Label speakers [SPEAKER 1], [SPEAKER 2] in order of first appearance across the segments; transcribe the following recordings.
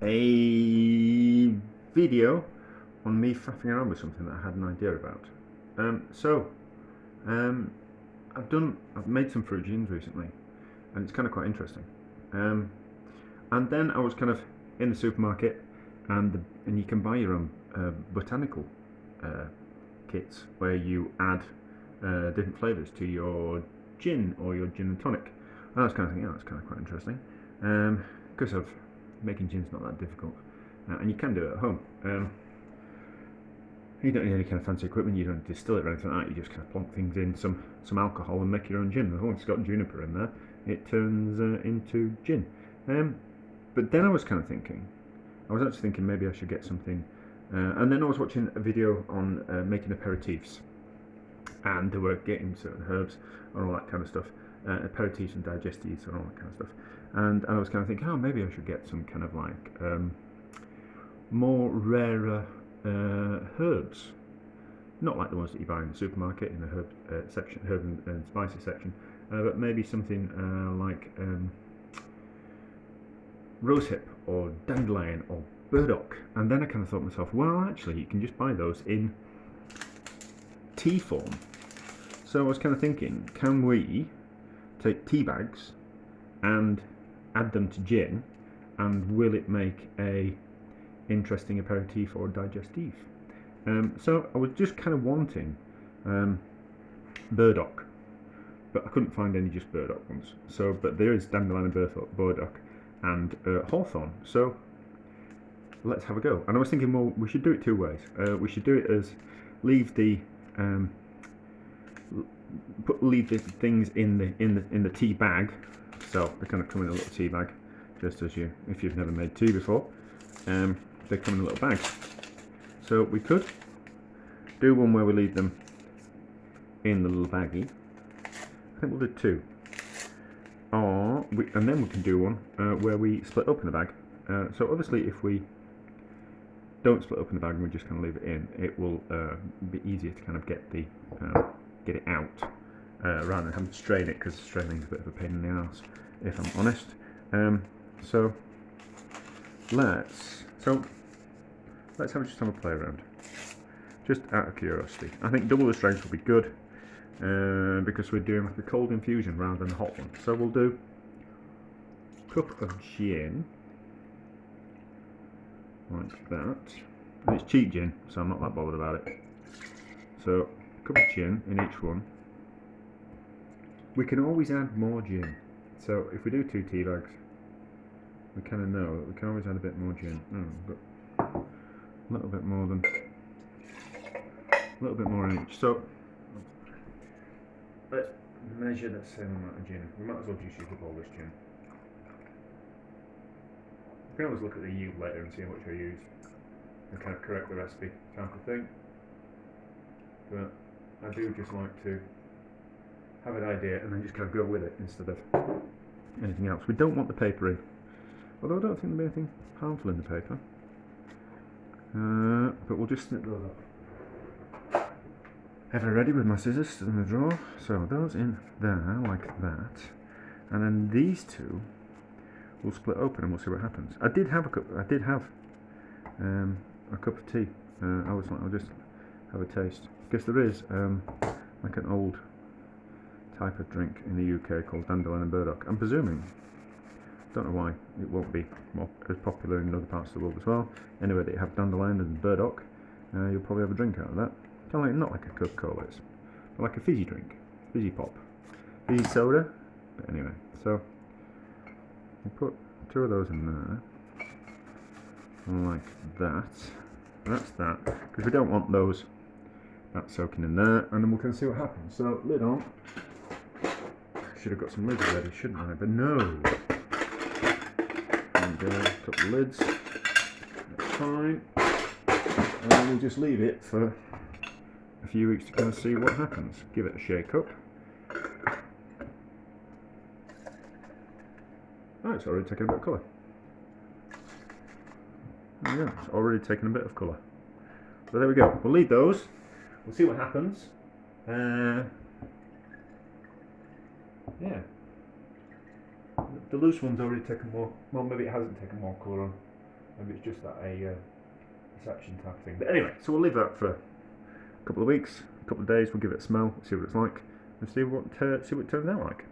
[SPEAKER 1] a video on me faffing around with something that I had an idea about. So um, I've made some fruit gins recently, and it's kind of quite interesting. Um, and then I was kind of in the supermarket, and you can buy your own botanical uh, kits where you add different flavours to your gin or your gin and tonic. And I was kind of thinking, oh, that's kind of quite interesting, because of making gin's not that difficult, and you can do it at home. You don't need any kind of fancy equipment. You don't distill it or anything like that. You just kind of plonk things in some alcohol and make your own gin. As long as it's got juniper in there, it turns into gin. But then I was kind of thinking, I was actually thinking maybe I should get something. And then I was watching a video on making aperitifs, and they were getting certain herbs and all that kind of stuff, aperitifs and digestives and all that kind of stuff. And I was kind of thinking, oh, maybe I should get some kind of like more rarer herbs, not like the ones that you buy in the supermarket in the herb section, herb and spices section, but maybe something like rosehip or dandelion or burdock. And then I kind of thought to myself, well, actually, you can just buy those in tea form. So I was kind of thinking, can we take tea bags and add them to gin, and will it make a interesting aperitif or digestif? So I was just kind of wanting burdock, but I couldn't find any just burdock ones. So, but there is dandelion and burdock and hawthorn. So let's have a go. And I was thinking, well, we should do it two ways. We should do it as leave the things in the tea bag. So they kind of come in a little tea bag, just as you, if you've never made tea before, they come in a little bag. So we could do one where we leave them in the little baggie. I think we'll do two. And then we can do one where we split up in the bag. So obviously, if we don't split up in the bag and we just kind of leave it in, it will be easier to kind of get it out rather than having to strain it, because straining is a bit of a pain in the ass, if I'm honest. So let's just have a play around, just out of curiosity. I think double the strength will be good, because we're doing like a cold infusion rather than a hot one. So we'll do a cup of gin, like that. And it's cheap gin, so I'm not that bothered about it. So a cup of gin in each one. We can always add more gin. So if we do 2 tea bags, we kind of know that we can always add a bit more gin. Oh, got a little bit more in each. So let's measure the same amount of gin. We might as well just use up all this gin. You can always look at the yield later and see how much I use and kind of correct the recipe type of thing. But I do just like to have an idea and then just kind of go with it instead of anything else. We don't want the paper in, although I don't think there'll be anything harmful in the paper. But we'll just snip those up. Ever ready with my scissors in the drawer. So those in there like that, and then these two we'll split open and we'll see what happens. I did have a cup of tea. I was like, I'll just have a taste, because there is like an old type of drink in the UK called dandelion and burdock. I'm presuming, don't know why it won't be as popular in other parts of the world as well. Anyway, that you have dandelion and burdock, you'll probably have a drink out of that. Kind of like, not like a Coca-Cola is, but like a fizzy drink, fizzy pop, fizzy soda. But anyway, so we'll put 2 of those in there, like that. That's that, because we don't want those that soaking in there, and then we can see what happens. So lid on. Should have got some lids ready, shouldn't I? But no. And got the lids. That's fine. And then we'll just leave it for a few weeks to kind of see what happens. Give it a shake up. Oh, it's already taken a bit of colour. Yeah, it's already taken a bit of colour. So there we go. We'll leave those. We'll see what happens. Yeah. The loose one's already taken more. Well, maybe it hasn't taken more colour on. Maybe it's just that a reception type thing. But anyway, so we'll leave that for a couple of weeks, a couple of days. We'll give it a smell, see what it's like, and see what it turns out like.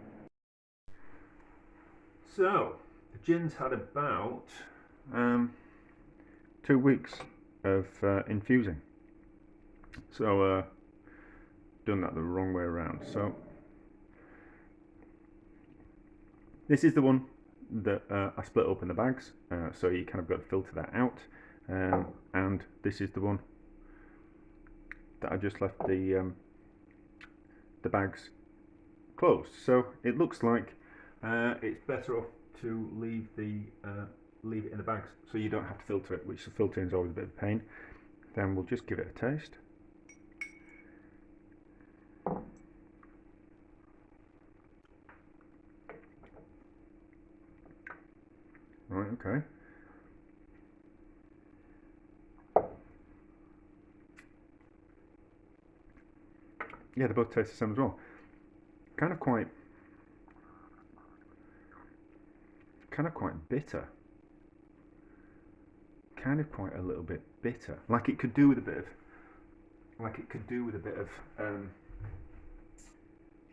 [SPEAKER 1] So the gin's had about 2 weeks of infusing. So done that the wrong way around. So this is the one that I split up in the bags, so you kind of got to filter that out. And this is the one that I just left the bags closed. So it looks like it's better off to leave it in the bags, so you don't have to filter it, which the filtering is always a bit of a pain. Then we'll just give it a taste. Right, okay. Yeah, they both taste the same as well. Kind of quite bitter. Kind of quite a little bit bitter. Like it could do with a bit of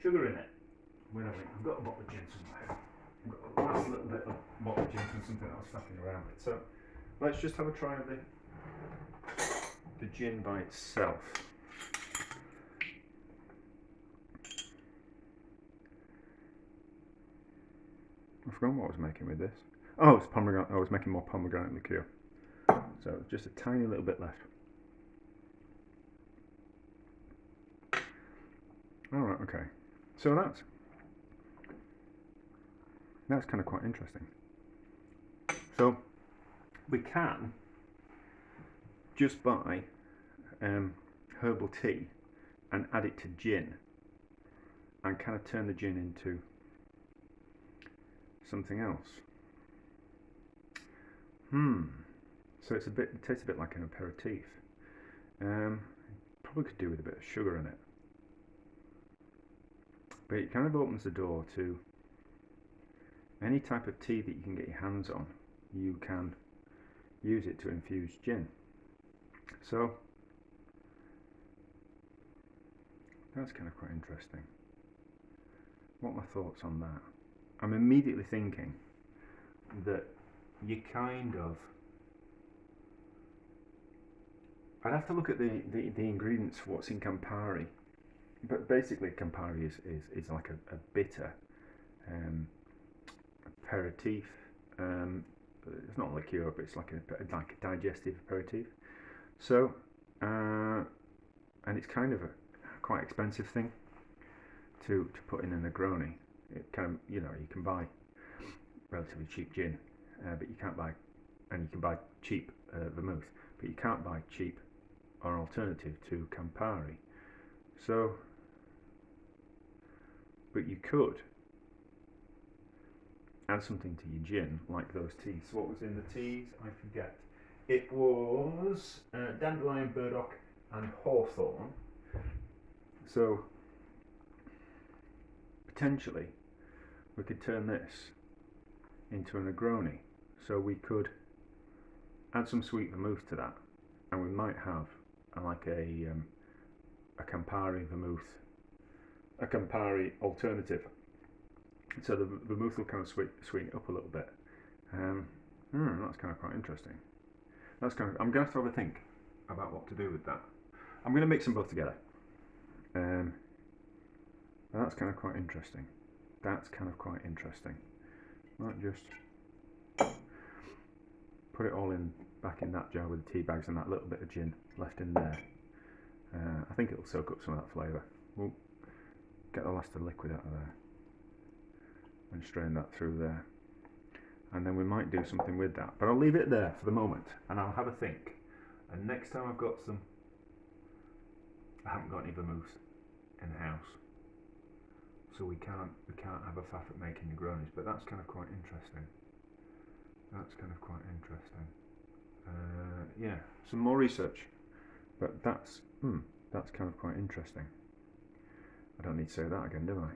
[SPEAKER 1] sugar in it. Wait a minute, I've got a bottle of gin somewhere. I've got a last little bit of bottle of gin from something I was faffing around with. So let's just have a try of the gin by itself. I've forgotten what I was making with this. Oh, it's pomegranate. I was making more pomegranate liqueur. So just a tiny little bit left. Alright, okay. So that's kind of quite interesting. So we can just buy herbal tea and add it to gin and kind of turn the gin into something else. So it tastes a bit like an aperitif. Probably could do with a bit of sugar in it. But it kind of opens the door to any type of tea that you can get your hands on. You can use it to infuse gin. So that's kind of quite interesting. What are my thoughts on that? I'm immediately thinking that you kind of... I'd have to look at the ingredients for what's in Campari. But basically Campari is like a bitter aperitif. It's not liqueur, but it's like a digestive aperitif. So, and it's kind of a quite expensive thing to put in a Negroni. It can, you can buy relatively cheap gin, but you can't buy, and you can buy cheap vermouth, but you can't buy cheap or alternative to Campari. So, but you could add something to your gin, like those teas. So what was in the teas? I forget. It was dandelion, burdock, and hawthorn. So potentially we could turn this into a Negroni. So we could add some sweet vermouth to that, and we might have like a Campari vermouth, a Campari alternative. So the vermouth will kind of sweeten it up a little bit. That's kind of quite interesting. I'm going to have to have a think about what to do with that. I'm going to mix them both together. That's kind of quite interesting. Might just put it all back in that jar with the tea bags and that little bit of gin left in there. I think it'll soak up some of that flavour. We'll get the last of the liquid out of there and strain that through there, and then we might do something with that, but I'll leave it there for the moment and I'll have a think. And next time I've got some, I haven't got any vermouth in the house, so we can't have a faff at making Negronis, but that's kind of quite interesting. Yeah, some more research, but that's kind of quite interesting. I don't need to say that again, do I?